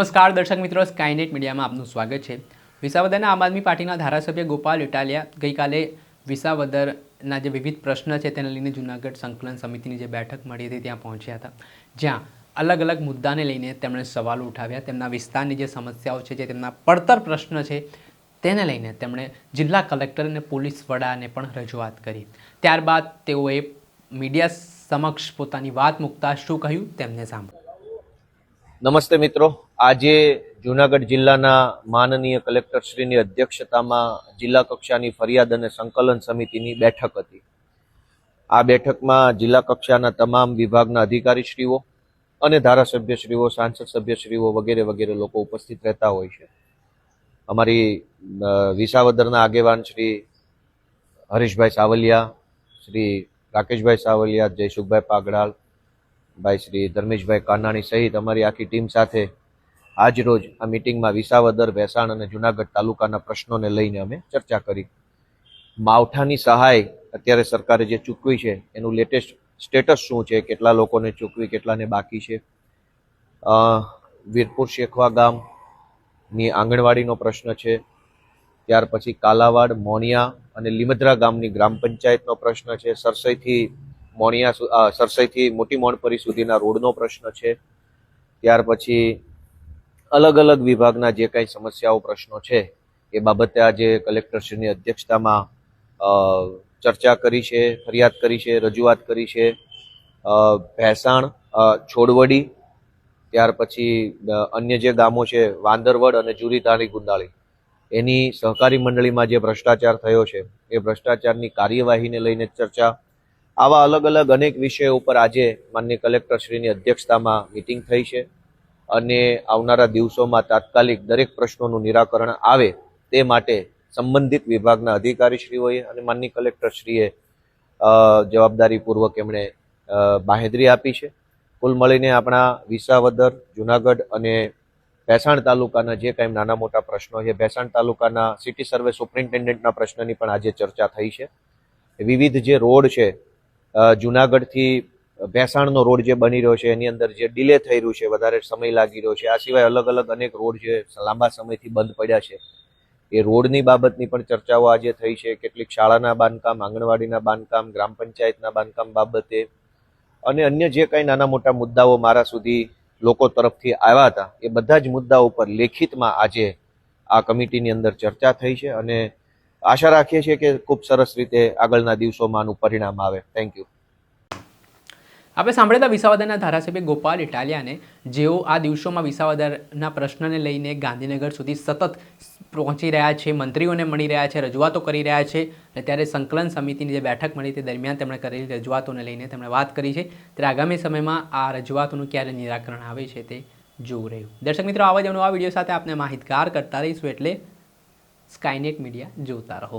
નમસ્કાર દર્શક મિત્રો, સ્કાયનેટ મીડિયામાં આપનું સ્વાગત છે। વિસાવદરના આમ આદમી પાર્ટીના ધારાસભ્ય ગોપાલ ઇટાલિયા ગઈકાલે વિસાવદરના જે વિવિધ પ્રશ્ન છે તેને લઈને જૂનાગઢ સંકલન સમિતિની જે બેઠક મળી હતી ત્યાં પહોંચ્યા હતા, જ્યાં અલગ અલગ મુદ્દાને લઈને તેમણે સવાલો ઉઠાવ્યા। તેમના વિસ્તારની જે સમસ્યાઓ છે, જે તેમના પડતર પ્રશ્ન છે તેને લઈને તેમણે જિલ્લા કલેક્ટર અને પોલીસ વડાને પણ રજૂઆત કરી। ત્યારબાદ તેઓએ મીડિયા સમક્ષ પોતાની વાત મૂકતા શું કહ્યું તેમને સાંભળો। નમસ્તે મિત્રો, આજે જૂનાગઢ જિલ્લાના માનનીય કલેક્ટરશ્રીની અધ્યક્ષતામાં જિલ્લા કક્ષાની ફરિયાદ અને સંકલન સમિતિની બેઠક હતી। આ બેઠકમાં જિલ્લા કક્ષાના તમામ વિભાગના અધિકારીશ્રીઓ અને ધારાસભ્યશ્રીઓ, સાંસદ સભ્યશ્રીઓ વગેરે વગેરે લોકો ઉપસ્થિત રહેતા હોય છે। અમારી વિસાવદરના આગેવાન શ્રી હરીશભાઈ સાવલિયા, શ્રી રાકેશભાઈ સાવલિયા, જયસુખભાઈ પાગડાલ, ભાઈ શ્રી ધર્મેશભાઈ કાનાણી સહિત અમારી આખી ટીમ સાથે આજ રોજ આ મિટિંગમાં વિસાવદર, ભેસાણ અને જૂનાગઢ તાલુકાના પ્રશ્નોને લઈને અમે ચર્ચા કરી। માવઠાની સહાય અત્યારે સરકારે જે ચૂકવી છે એનું લેટેસ્ટ સ્ટેટસ શું છે, કેટલા લોકોને ચૂકવી, કેટલાને બાકી છે, વીરપુર શેખવા ગામની આંગણવાડીનો પ્રશ્ન છે, ત્યાર પછી કાલાવાડ, મોણિયા અને લીમદ્રા ગામની ગ્રામ પંચાયતનો પ્રશ્ન છે, સરસઈથી મોટી મોણપરી સુધીના રોડનો પ્રશ્ન છે, ત્યાર પછી અલગ અલગ વિભાગના જે કાંઈ સમસ્યાઓ પ્રશ્નો છે એ બાબતે આજે કલેક્ટરશ્રીની અધ્યક્ષતામાં ચર્ચા કરી છે, ફરિયાદ કરી છે, રજૂઆત કરી છે। ભેસાણ, છોડવડી, ત્યાર પછી અન્ય જે ગામો છે વાંદરવડ અને જુરી તાણી ગુંદાળી, એની સહકારી મંડળીમાં જે ભ્રષ્ટાચાર થયો છે એ ભ્રષ્ટાચારની કાર્યવાહીને લઈને ચર્ચા। આવા અલગ અલગ અનેક વિષયો ઉપર આજે માનનીય કલેક્ટરશ્રીની અધ્યક્ષતામાં મિટિંગ થઈ છે અને આવનારા દિવસોમાં તાત્કાલિક દરેક પ્રશ્નોનું નિરાકરણ આવે તે માટે સંબંધિત વિભાગના અધિકારીશ્રીઓએ અને માનનીય કલેક્ટરશ્રીએ જવાબદારીપૂર્વક એમણે બાહેધરી આપી છે। કુલ મળીને આપણા વિસાવદર, જૂનાગઢ અને ભેસાણ તાલુકાના જે કાંઈ નાના મોટા પ્રશ્નો છે, ભેસાણ તાલુકાના સિટી સર્વે સુપ્રિન્ટેન્ડન્ટના પ્રશ્નની પણ આજે ચર્ચા થઈ છે। વિવિધ જે રોડ છે, જૂનાગઢથી ભેસાણનો રોડ જે બની રહ્યો છે એની અંદર જે ડિલે થઈ રહ્યું છે, વધારે સમય લાગી રહ્યો છે, આ સિવાય અલગ અલગ અનેક રોડ જે લાંબા સમયથી બંધ પડ્યા છે એ રોડની બાબતની પણ ચર્ચાઓ આજે થઈ છે। કેટલીક શાળાના બાંધકામ, આંગણવાડીના બાંધકામ, ગ્રામ પંચાયતના બાંધકામ બાબતે અને અન્ય જે કાંઈ નાના મોટા મુદ્દાઓ મારા સુધી લોકો તરફથી આવ્યા હતા એ બધા જ મુદ્દાઓ ઉપર લેખિતમાં આજે આ કમિટીની અંદર ચર્ચા થઈ છે અને આશા રાખીએ છીએ કે ખૂબ સરસ રીતે આગળના દિવસોમાં આનું પરિણામ આવે। Thank you. આપણે સાંભળ્યા હતા વિસાવદરના ધારાસભ્ય ગોપાલ ઇટાલિયાને, જેઓ આ દિવસોમાં વિસાવદરના પ્રશ્નને લઈને ગાંધીનગર સુધી સતત પહોંચી રહ્યા છે, મંત્રીઓને મળી રહ્યા છે, રજૂઆતો કરી રહ્યા છે। અને ત્યારે સંકલન સમિતિની જે બેઠક મળી તે દરમિયાન તેમણે કરેલી રજૂઆતોને લઈને તેમણે વાત કરી છે। ત્યારે આગામી સમયમાં આ રજૂઆતોનું ક્યારે નિરાકરણ આવે છે તે જોવું રહ્યું। દર્શક મિત્રો, આવા જ નવા વિડીયો સાથે આપણે માહિતગાર કરતા રહીશું, એટલે સ્કાયનેટ મીડિયા જોતા રહો।